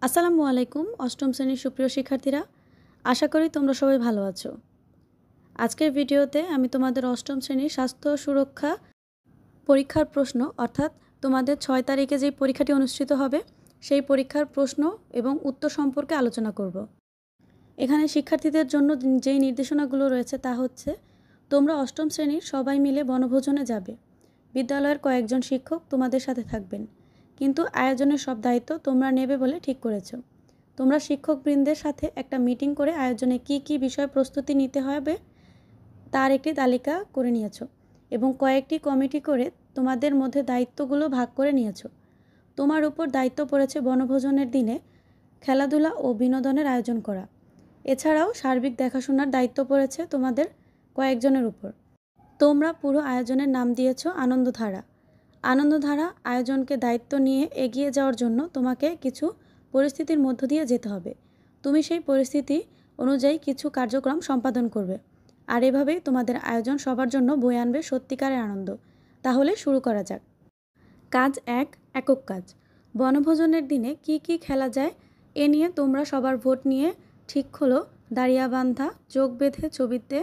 আসসালামু আলাইকুম অষ্টম শ্রেণীর সুপ্রিয় শিক্ষার্থীরা, আশা করি তোমরা সবাই ভালো আছো। আজকের ভিডিওতে আমি তোমাদের অষ্টম শ্রেণীর স্বাস্থ্য সুরক্ষা পরীক্ষার প্রশ্ন অর্থাৎ তোমাদের 6 তারিখে যে পরীক্ষাটি অনুষ্ঠিত হবে সেই পরীক্ষার প্রশ্ন এবং উত্তর সম্পর্কে আলোচনা করব। এখানে শিক্ষার্থীদের জন্য যেই নির্দেশনাগুলো রয়েছে তা হচ্ছে, তোমরা অষ্টম শ্রেণীর সবাই মিলে বনভোজনে যাবে। বিদ্যালয়ের কয়েকজন শিক্ষক তোমাদের সাথে থাকবেন, কিন্তু আয়োজনের সব দায়িত্ব তোমরা নেবে বলে ঠিক করেছো। তোমরা শিক্ষকবৃন্দের সাথে একটা মিটিং করে আয়োজনে কি কি বিষয় প্রস্তুতি নিতে হবে তার একটি তালিকা করে নিয়েছো এবং কয়েকটি কমিটি করে তোমাদের মধ্যে দায়িত্বগুলো ভাগ করে নিয়েছো। তোমার উপর দায়িত্ব পড়েছে বনভোজনের দিনে খেলাধুলা ও বিনোদনের আয়োজন করা। এছাড়াও সার্বিক দেখাশোনার দায়িত্ব পড়েছে তোমাদের কয়েকজনের উপর। তোমরা পুরো আয়োজনের নাম দিয়েছো আনন্দধারা। আনন্দধারা আয়োজনকে দায়িত্ব নিয়ে এগিয়ে যাওয়ার জন্য তোমাকে কিছু পরিস্থিতির মধ্য দিয়ে যেতে হবে। তুমি সেই পরিস্থিতি অনুযায়ী কিছু কার্যক্রম সম্পাদন করবে, আর এভাবেই তোমাদের আয়োজন সবার জন্য বয়ে আনবে সত্যিকারের আনন্দ। তাহলে শুরু করা যাক। কাজ 1, একক কাজ। বনভোজনের দিনে কি কি খেলা যায় এ নিয়ে তোমরা সবার ভোট নিয়ে ঠিক হলো দাঁড়িয়া বান্ধা, চোখ বেঁধে ছবিতে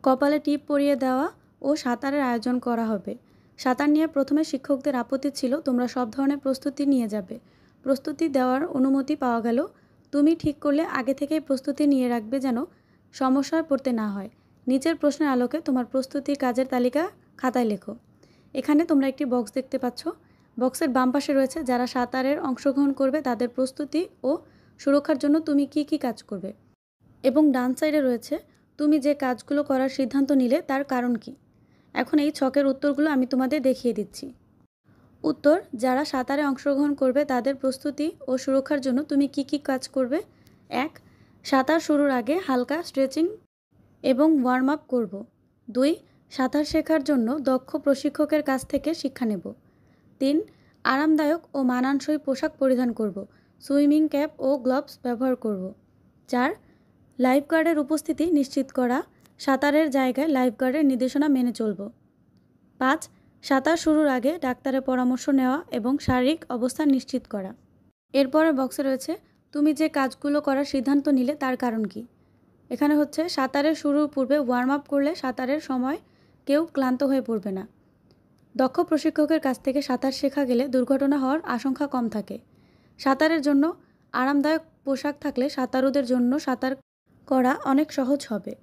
কপালে টিপ পরিয়ে দেওয়া ও সাঁতারের আয়োজন করা হবে। সাঁতার নিয়ে প্রথমে শিক্ষকদের আপত্তি ছিল তোমরা সব ধরনের প্রস্তুতি নিয়ে যাবে। প্রস্তুতি দেওয়ার অনুমতি পাওয়া গেল। তুমি ঠিক করলে আগে থেকেই প্রস্তুতি নিয়ে রাখবে যেন সমস্যায় পড়তে না হয়। নিচের প্রশ্নের আলোকে তোমার প্রস্তুতির কাজের তালিকা খাতায় লেখো। এখানে তোমরা একটি বক্স দেখতে পাচ্ছ। বক্সের বাম পাশে রয়েছে যারা সাঁতারের অংশগ্রহণ করবে তাদের প্রস্তুতি ও সুরক্ষার জন্য তুমি কি কি কাজ করবে, এবং ডান সাইডে রয়েছে তুমি যে কাজগুলো করার সিদ্ধান্ত নিলে তার কারণ কি। এখন এই ছকের উত্তরগুলো আমি তোমাদের দেখিয়ে দিচ্ছি। উত্তর: যারা সাঁতারে অংশগ্রহণ করবে তাদের প্রস্তুতি ও সুরক্ষার জন্য তুমি কি কি কাজ করবে। 1. সাঁতার শুরুর আগে হালকা স্ট্রেচিং এবং ওয়ার্ম আপ করব। 2. সাঁতার শেখার জন্য দক্ষ প্রশিক্ষকের কাছ থেকে শিক্ষা নেব। 3. আরামদায়ক ও মানানসই পোশাক পরিধান করব। সুইমিং ক্যাপ ও গ্লাভস ব্যবহার করব। 4. লাইফগার্ডের উপস্থিতি নিশ্চিত করা। সাঁতারের জায়গায় লাইফগার্ডের নির্দেশনা মেনে চলব। 5. সাঁতার শুরুর আগে ডাক্তারের পরামর্শ নেওয়া এবং শারীরিক অবস্থা নিশ্চিত করা। এরপরের বক্সে রয়েছে তুমি যে কাজগুলো করার সিদ্ধান্ত নিলে তার কারণ কি। এখানে হচ্ছে সাঁতারের শুরুর পূর্বে ওয়ার্ম আপ করলে সাঁতারের সময় কেউ ক্লান্ত হয়ে পড়বে না। দক্ষ প্রশিক্ষকের কাছ থেকে সাঁতার শেখা গেলে দুর্ঘটনা হওয়ার আশঙ্কা কম থাকে। সাঁতারের জন্য আরামদায়ক পোশাক থাকলে সাঁতারুদের জন্য সাঁতার করা অনেক সহজ হবে।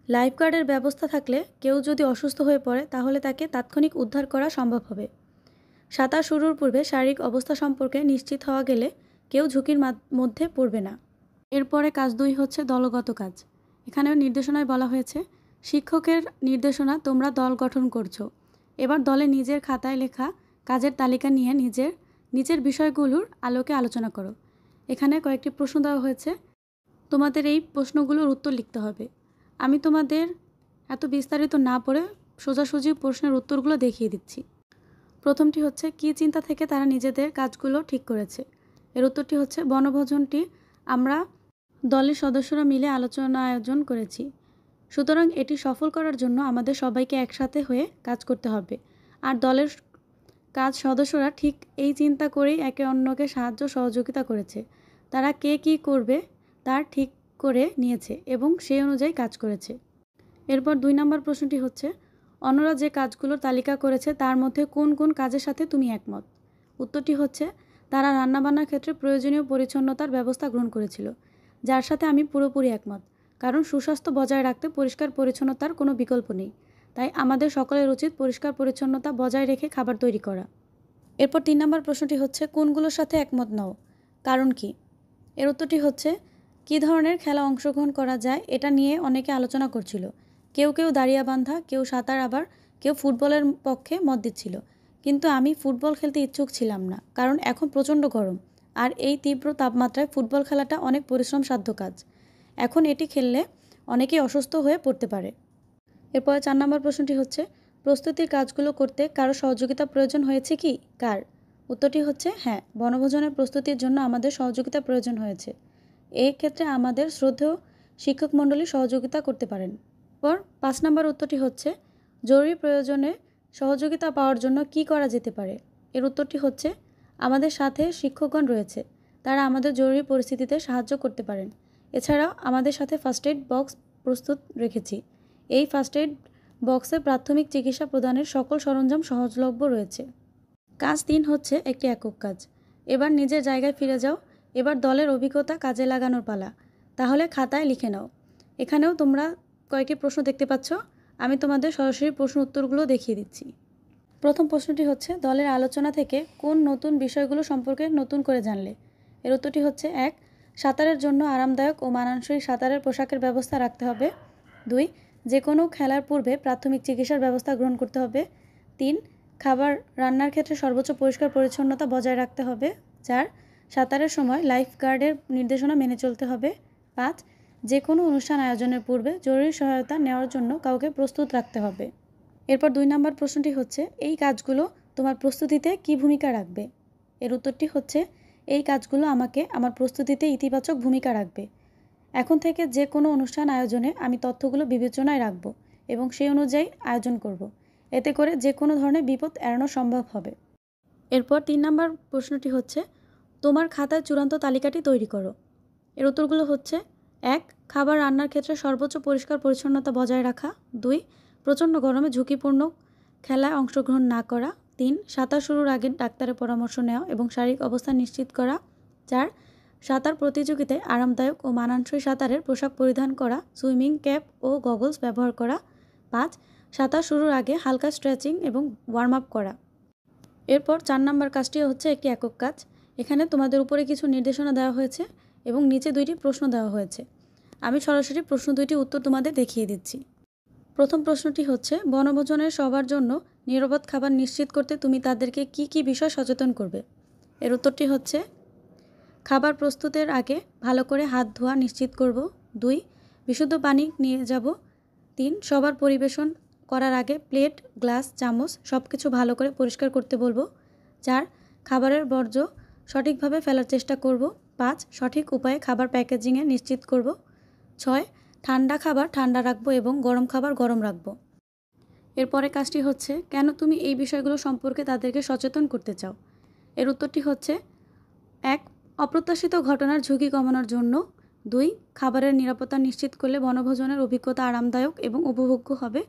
লাইফগার্ডের ব্যবস্থা থাকলে কেউ যদি অসুস্থ হয়ে পড়ে তাহলে তাকে তাৎক্ষণিক উদ্ধার করা সম্ভব হবে। সাঁতার শুরুর পূর্বে শারীরিক অবস্থা সম্পর্কে নিশ্চিত হওয়া গেলে কেউ ঝুঁকির মধ্যে পড়বে না। এরপরে কাজ 2 হচ্ছে দলগত কাজ। এখানেও নির্দেশনায় বলা হয়েছে শিক্ষকের নির্দেশনা তোমরা দল গঠন করছো। এবার দলে নিজের খাতায় লেখা কাজের তালিকা নিয়ে নিচের বিষয়গুলোর আলোকে আলোচনা করো। এখানে কয়েকটি প্রশ্ন দেওয়া হয়েছে, তোমাদের এই প্রশ্নগুলোর উত্তর লিখতে হবে। আমি তোমাদের এত বিস্তারিত না পড়ে সোজাসুজি প্রশ্নের উত্তরগুলো দেখিয়ে দিচ্ছি। প্রথমটি হচ্ছে কী চিন্তা থেকে তারা নিজেদের কাজগুলো ঠিক করেছে। এর উত্তরটি হচ্ছে বনভোজনটি আমরা দলের সদস্যরা মিলে আলোচনা আয়োজন করেছি, সুতরাং এটি সফল করার জন্য আমাদের সবাইকে একসাথে হয়ে কাজ করতে হবে। আর দলের কাজ সদস্যরা ঠিক এই চিন্তা করেই একে অন্যকে সাহায্য সহযোগিতা করেছে। তারা কে কী করবে তার ঠিক করে নিয়েছে এবং সেই অনুযায়ী কাজ করেছে। এরপর 2 নম্বর প্রশ্নটি হচ্ছে অন্যরা যে কাজগুলোর তালিকা করেছে তার মধ্যে কোন কোন কাজের সাথে তুমি একমত। উত্তরটি হচ্ছে তারা রান্নাবান্নার ক্ষেত্রে প্রয়োজনীয় পরিচ্ছন্নতার ব্যবস্থা গ্রহণ করেছিল, যার সাথে আমি পুরোপুরি একমত। কারণ সুস্বাস্থ্য বজায় রাখতে পরিষ্কার পরিচ্ছন্নতার কোনো বিকল্প নেই, তাই আমাদের সকলের উচিত পরিষ্কার পরিচ্ছন্নতা বজায় রেখে খাবার তৈরি করা। এরপর 3 নম্বর প্রশ্নটি হচ্ছে কোনগুলোর সাথে একমত নও, কারণ কি। এর উত্তরটি হচ্ছে কী ধরনের খেলা অংশগ্রহণ করা যায় এটা নিয়ে অনেকে আলোচনা করছিল। কেউ কেউ দাঁড়িয়া বান্ধা, কেউ সাঁতার, আবার কেউ ফুটবলের পক্ষে মত দিচ্ছিল। কিন্তু আমি ফুটবল খেলতে ইচ্ছুক ছিলাম না, কারণ এখন প্রচণ্ড গরম আর এই তীব্র তাপমাত্রায় ফুটবল খেলাটা অনেক পরিশ্রমসাধ্য কাজ। এখন এটি খেললে অনেকেই অসুস্থ হয়ে পড়তে পারে। এরপরে 4 নম্বর প্রশ্নটি হচ্ছে প্রস্তুতির কাজগুলো করতে কারো সহযোগিতা প্রয়োজন হয়েছে কি, কার। উত্তরটি হচ্ছে হ্যাঁ, বনভোজনের প্রস্তুতির জন্য আমাদের সহযোগিতা প্রয়োজন হয়েছে। এই ক্ষেত্রে আমাদের শ্রদ্ধেয় শিক্ষক মণ্ডলী সহযোগিতা করতে পারেন। পর 5 নম্বর উত্তরটি হচ্ছে জরুরি প্রয়োজনে সহযোগিতা পাওয়ার জন্য কি করা যেতে পারে। এর উত্তরটি হচ্ছে আমাদের সাথে শিক্ষকগণ রয়েছে, তারা আমাদের জরুরি পরিস্থিতিতে সাহায্য করতে পারেন। এছাড়াও আমাদের সাথে ফার্স্ট এইড বক্স প্রস্তুত রেখেছি। এই ফার্স্ট এইড বক্সে প্রাথমিক চিকিৎসা প্রদানের সকল সরঞ্জাম সহজলভ্য রয়েছে। কাজ 3 হচ্ছে একটি একক কাজ। এবার নিজের জায়গায় ফিরে যাও। এবার দলের অভিজ্ঞতা কাজে লাগানোর পালা। তাহলে খাতায় লিখে নাও। এখানেও তোমরা কয়েকটি প্রশ্ন দেখতে পাচ্ছ। আমি তোমাদের সরাসরি প্রশ্ন উত্তরগুলো দেখিয়ে দিচ্ছি। প্রথম প্রশ্নটি হচ্ছে, দলের আলোচনা থেকে কোন নতুন বিষয়গুলো সম্পর্কে নতুন করে জানলে? এর উত্তরটি হচ্ছে 1. সাঁতারের জন্য আরামদায়ক ও মানানসই সাঁতারের পোশাকের ব্যবস্থা রাখতে হবে। 2. যে কোনো খেলার পূর্বে প্রাথমিক চিকিৎসার ব্যবস্থা গ্রহণ করতে হবে। 3. খাবার রান্নার ক্ষেত্রে সর্বোচ্চ পরিষ্কার পরিচ্ছন্নতা বজায় রাখতে হবে। 4. সাঁতারের সময় লাইফ গার্ডের নির্দেশনা মেনে চলতে হবে। 5. যে কোনো অনুষ্ঠান আয়োজনের পূর্বে জরুরি সহায়তা নেওয়ার জন্য কাউকে প্রস্তুত রাখতে হবে। এরপর 2 নম্বর প্রশ্নটি হচ্ছে, এই কাজগুলো তোমার প্রস্তুতিতে কী ভূমিকা রাখবে? এর উত্তরটি হচ্ছে, এই কাজগুলো আমাকে আমার প্রস্তুতিতে ইতিবাচক ভূমিকা রাখবে। এখন থেকে যে কোনো অনুষ্ঠান আয়োজনে আমি তথ্যগুলো বিবেচনায় রাখব এবং সেই অনুযায়ী আয়োজন করব। এতে করে যে কোনো ধরনের বিপদ এড়ানো সম্ভব হবে। এরপর 3 নম্বর প্রশ্নটি হচ্ছে, তোমার খাতায় চূড়ান্ত তালিকাটি তৈরি করো। এর উত্তরগুলো হচ্ছে, 1. খাবার রান্নার ক্ষেত্রে সর্বোচ্চ পরিষ্কার পরিচ্ছন্নতা বজায় রাখা। 2. প্রচণ্ড গরমে ঝুঁকিপূর্ণ খেলায় অংশগ্রহণ না করা। 3. সাঁতার শুরুর আগে ডাক্তারের পরামর্শ নেওয়া এবং শারীরিক অবস্থা নিশ্চিত করা। 4. সাঁতার প্রতিযোগিতায় আরামদায়ক ও মানানসই সাঁতারের পোশাক পরিধান করা, সুইমিং ক্যাপ ও গগলস ব্যবহার করা। 5. সাঁতার শুরুর আগে হালকা স্ট্রেচিং এবং ওয়ার্ম আপ করা। এরপর 4 নম্বর কাজটি হচ্ছে একটি একক কাজ। এখানে তোমাদের উপরে কিছু নির্দেশনা দেওয়া হয়েছে এবং নিচে 2টি প্রশ্ন দেওয়া হয়েছে। আমি সরাসরি প্রশ্ন 2টির উত্তর তোমাদের দেখিয়ে দিচ্ছি। প্রথম প্রশ্নটি হচ্ছে, বনভোজনের সবার জন্য নিরাপদ খাবার নিশ্চিত করতে তুমি তাদেরকে কি কি বিষয় সচেতন করবে? এর উত্তরটি হচ্ছে, খাবার প্রস্তুতের আগে ভালো করে হাত ধোয়া নিশ্চিত করব। 2. বিশুদ্ধ পানি নিয়ে যাব। 3. সবার পরিবেশন করার আগে প্লেট, গ্লাস, চামচ সব কিছু ভালো করে পরিষ্কার করতে বলবো। 4. খাবারের বর্জ্য সঠিকভাবে ফেলার চেষ্টা করব। 5. সঠিক উপায়ে খাবার প্যাকেজিংয়ে নিশ্চিত করব। 6. ঠান্ডা খাবার ঠান্ডা রাখবো এবং গরম খাবার গরম রাখবো। এরপরে কাজটি হচ্ছে, কেন তুমি এই বিষয়গুলো সম্পর্কে তাদেরকে সচেতন করতে চাও? এর উত্তরটি হচ্ছে, 1. অপ্রত্যাশিত ঘটনার ঝুঁকি কমানোর জন্য। 2. খাবারের নিরাপত্তা নিশ্চিত করলে বনভোজনের অভিজ্ঞতা আরামদায়ক এবং উপভোগ্য হবে।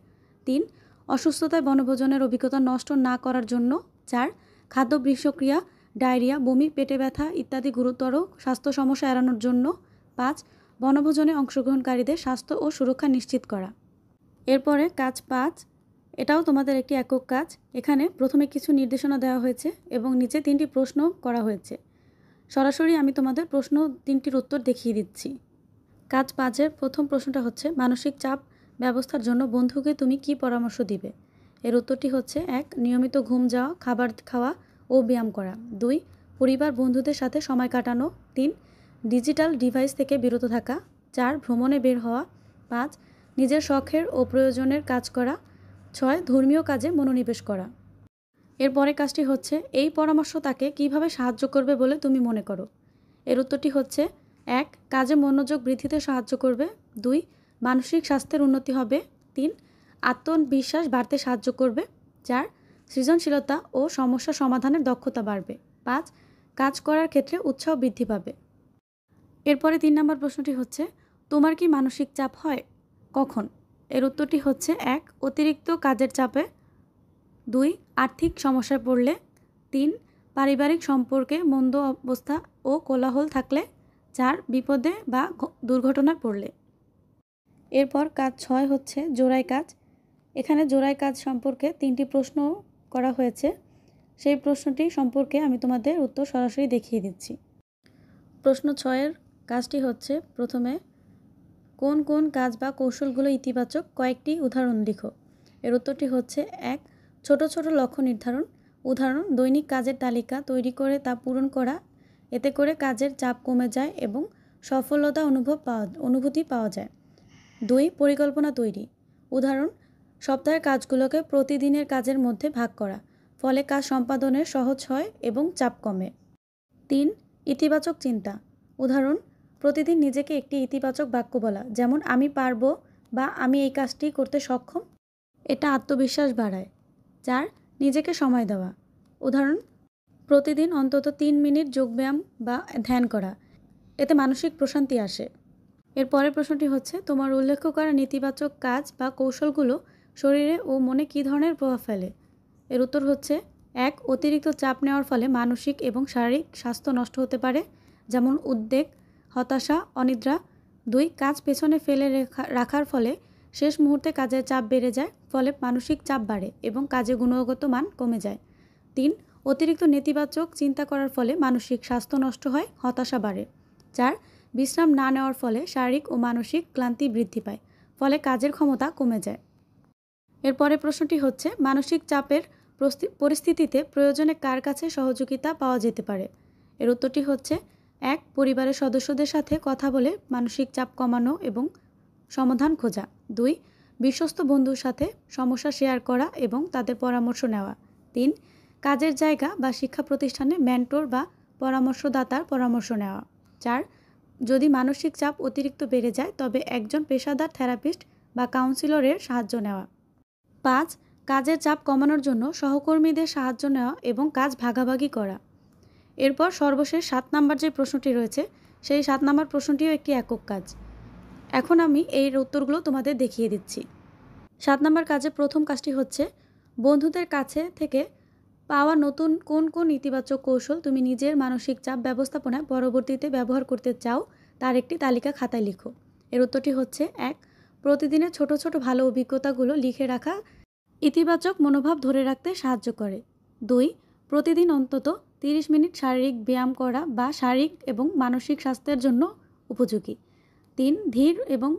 3. অসুস্থতায় বনভোজনের অভিজ্ঞতা নষ্ট না করার জন্য। 4. খাদ্য বিষক্রিয়া, ডায়রিয়া, বমি, পেটে ব্যথা ইত্যাদি গুরুতর স্বাস্থ্য সমস্যা এড়ানোর জন্য। 5. বনভোজনে অংশগ্রহণকারীদের স্বাস্থ্য ও সুরক্ষা নিশ্চিত করা। এরপরে কাজ 5, এটাও তোমাদের একটি একক কাজ। এখানে প্রথমে কিছু নির্দেশনা দেওয়া হয়েছে এবং নিচে 3টি প্রশ্ন করা হয়েছে। সরাসরি আমি তোমাদের প্রশ্ন 3টির উত্তর দেখিয়ে দিচ্ছি। কাজ 5-এর প্রথম প্রশ্নটা হচ্ছে, মানসিক চাপ ব্যবস্থার জন্য বন্ধুকে তুমি কি পরামর্শ দিবে? এর উত্তরটি হচ্ছে, 1. নিয়মিত ঘুম যাওয়া, খাবার খাওয়া ও ব্যায়াম করা। 2. পরিবার বন্ধুদের সাথে সময় কাটানো। 3. ডিজিটাল ডিভাইস থেকে বিরত থাকা। 4. ভ্রমণে বের হওয়া। 5. নিজের শখের ও প্রয়োজনের কাজ করা। 6. ধর্মীয় কাজে মনোনিবেশ করা। এরপরে কাজটি হচ্ছে, এই পরামর্শ তাকে কিভাবে সাহায্য করবে বলে তুমি মনে করো? এর উত্তরটি হচ্ছে, 1. কাজে মনোযোগ বৃদ্ধিতে সাহায্য করবে। 2. মানসিক স্বাস্থ্যের উন্নতি হবে। 3. আত্মবিশ্বাস বাড়তে সাহায্য করবে। 4. সৃজনশীলতা ও সমস্যা সমাধানের দক্ষতা বাড়বে। 5. কাজ করার ক্ষেত্রে উৎসাহ বৃদ্ধি পাবে। এরপরে 3 নম্বর প্রশ্নটি হচ্ছে, তোমার কি মানসিক চাপ হয়? কখন? এর উত্তরটি হচ্ছে, 1. অতিরিক্ত কাজের চাপে। 2. আর্থিক সমস্যায় পড়লে। 3. পারিবারিক সম্পর্কে মন্দ অবস্থা ও কোলাহল থাকলে। 4. বিপদে বা দুর্ঘটনায় পড়লে। এরপর কাজ 6 হচ্ছে জোড়াই কাজ। এখানে জোড়াই কাজ সম্পর্কে 3টি প্রশ্ন করা হয়েছে। সেই প্রশ্নটি সম্পর্কে আমি তোমাদের উত্তর সরাসরি দেখিয়ে দিচ্ছি। প্রশ্ন 6-এর কাজটি হচ্ছে, প্রথমে কোন কোন কাজ বা কৌশলগুলো ইতিবাচক কয়েকটি উদাহরণ লিখো। এর উত্তরটি হচ্ছে, 1. ছোট ছোট লক্ষ্য নির্ধারণ। উদাহরণ, দৈনিক কাজের তালিকা তৈরি করে তা পূরণ করা। এতে করে কাজের চাপ কমে যায় এবং সফলতা অনুভূতি পাওয়া যায়। 2. পরিকল্পনা তৈরি। উদাহরণ, সপ্তাহের কাজগুলোকে প্রতিদিনের কাজের মধ্যে ভাগ করা। ফলে কাজ সম্পাদনের সহজ হয় এবং চাপ কমে। 3. ইতিবাচক চিন্তা। উদাহরণ, প্রতিদিন নিজেকে একটি ইতিবাচক বাক্য বলা, যেমন আমি পারবো বা আমি এই কাজটি করতে সক্ষম। এটা আত্মবিশ্বাস বাড়ায়। 4. নিজেকে সময় দেওয়া। উদাহরণ, প্রতিদিন অন্তত 3 মিনিট যোগব্যায়াম বা ধ্যান করা, এতে মানসিক প্রশান্তি আসে। এর পরের প্রশ্নটি হচ্ছে, তোমার উল্লেখ করা নেতিবাচক কাজ বা কৌশলগুলো শরীরে ও মনে কী ধরনের প্রভাব ফেলে? এর উত্তর হচ্ছে 1. অতিরিক্ত চাপ নেওয়ার ফলে মানসিক এবং শারীরিক স্বাস্থ্য নষ্ট হতে পারে, যেমন উদ্বেগ, হতাশা, অনিদ্রা। 2. কাজ পেছনে ফেলে রাখার ফলে শেষ মুহূর্তে কাজের চাপ বেড়ে যায়, ফলে মানসিক চাপ বাড়ে এবং কাজের গুণগত মান কমে যায়। 3. অতিরিক্ত নেতিবাচক চিন্তা করার ফলে মানসিক স্বাস্থ্য নষ্ট হয়, হতাশা বাড়ে। 4. বিশ্রাম না নেওয়ার ফলে শারীরিক ও মানসিক ক্লান্তি বৃদ্ধি পায়, ফলে কাজের ক্ষমতা কমে যায়। এরপরে প্রশ্নটি হচ্ছে, মানসিক চাপের পরিস্থিতিতে প্রয়োজনে কার কাছে সহযোগিতা পাওয়া যেতে পারে? এর উত্তরটি হচ্ছে 1. পরিবারের সদস্যদের সাথে কথা বলে মানসিক চাপ কমানো এবং সমাধান খোঁজা। 2. বিশ্বস্ত বন্ধুর সাথে সমস্যা শেয়ার করা এবং তাদের পরামর্শ নেওয়া। 3. কাজের জায়গা বা শিক্ষা প্রতিষ্ঠানে মেন্টর বা পরামর্শদাতার পরামর্শ নেওয়া। 4. যদি মানসিক চাপ অতিরিক্ত বেড়ে যায় তবে একজন পেশাদার থেরাপিস্ট বা কাউন্সিলরের সাহায্য নেওয়া। 5. কাজের চাপ কমানোর জন্য সহকর্মীদের সাহায্য নেওয়া এবং কাজ ভাগাভাগি করা। এরপর সর্বশেষ 7 নম্বর যে প্রশ্নটি রয়েছে, সেই 7 নম্বর প্রশ্নটিও একটি একক কাজ। এখন আমি এর উত্তরগুলো তোমাদের দেখিয়ে দিচ্ছি। 7 নম্বর কাজের প্রথম কাজটি হচ্ছে, বন্ধুদের কাছে থেকে পাওয়া নতুন কোন কোন ইতিবাচক কৌশল তুমি নিজের মানসিক চাপ ব্যবস্থাপনায় পরবর্তীতে ব্যবহার করতে চাও তার একটি তালিকা খাতায় লিখো। এর উত্তরটি হচ্ছে 1. প্রতিদিনের ছোট ছোট ভালো অভিজ্ঞতাগুলো লিখে রাখা ইতিবাচক মনোভাব ধরে রাখতে সাহায্য করে। 2. প্রতিদিন অন্তত 30 মিনিট শারীরিক ব্যায়াম করা বা শারীরিক এবং মানসিক স্বাস্থ্যের জন্য উপযোগী। 3. ধীর এবং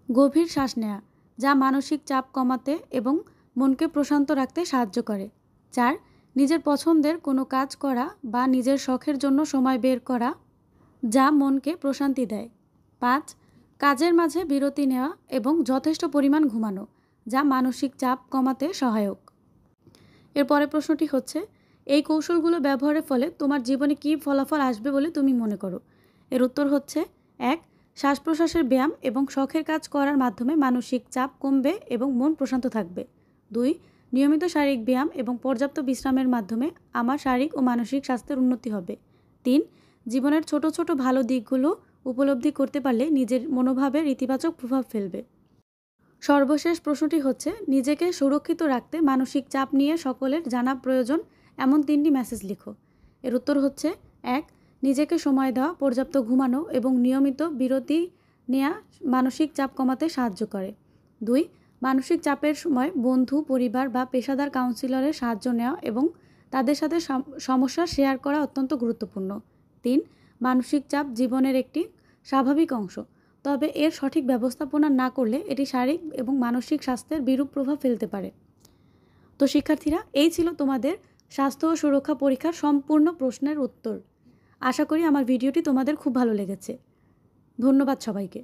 গভীর শ্বাস নেওয়া, যা মানসিক চাপ কমাতে এবং মনকে প্রশান্ত রাখতে সাহায্য করে। 4. নিজের পছন্দের কোনো কাজ করা বা নিজের শখের জন্য সময় বের করা, যা মনকে প্রশান্তি দেয়। 5. কাজের মাঝে বিরতি নেওয়া এবং যথেষ্ট পরিমাণ ঘুমানো, যা মানসিক চাপ কমাতে সহায়ক। এরপরের প্রশ্নটি হচ্ছে, এই কৌশলগুলো ব্যবহারের ফলে তোমার জীবনে কী ফলাফল আসবে বলে তুমি মনে করো? এর উত্তর হচ্ছে 1. শ্বাস প্রশ্বাসের ব্যায়াম এবং শখের কাজ করার মাধ্যমে মানসিক চাপ কমবে এবং মন প্রশান্ত থাকবে। 2. নিয়মিত শারীরিক ব্যায়াম এবং পর্যাপ্ত বিশ্রামের মাধ্যমে আমার শারীরিক ও মানসিক স্বাস্থ্যের উন্নতি হবে। 3. জীবনের ছোট ছোট ভালো দিকগুলো উপলব্ধি করতে পারলে নিজের মনোভাবের ইতিবাচক প্রভাব ফেলবে। সর্বশেষ প্রশ্নটি হচ্ছে, নিজেকে সুরক্ষিত রাখতে মানসিক চাপ নিয়ে সকলের জানা প্রয়োজন এমন 3টি মেসেজ লিখো। এর উত্তর হচ্ছে 1. নিজেকে সময় দেওয়া, পর্যাপ্ত ঘুমানো এবং নিয়মিত বিরতি নেওয়া মানসিক চাপ কমাতে সাহায্য করে। 2. মানসিক চাপের সময় বন্ধু, পরিবার বা পেশাদার কাউন্সিলরের সাহায্য নেওয়া এবং তাদের সাথে সমস্যা শেয়ার করা অত্যন্ত গুরুত্বপূর্ণ। 3. মানসিক চাপ জীবনের একটি স্বাভাবিক অংশ, তবে এর সঠিক ব্যবস্থাপনা না করলে এটি শারীরিক এবং মানসিক স্বাস্থ্যের বিরূপ প্রভাব ফেলতে পারে। তো শিক্ষার্থীরা, এই ছিল তোমাদের স্বাস্থ্য ও সুরক্ষা পরীক্ষার সম্পূর্ণ প্রশ্নের উত্তর। আশা করি আমার ভিডিওটি তোমাদের খুব ভালো লেগেছে। ধন্যবাদ সবাইকে।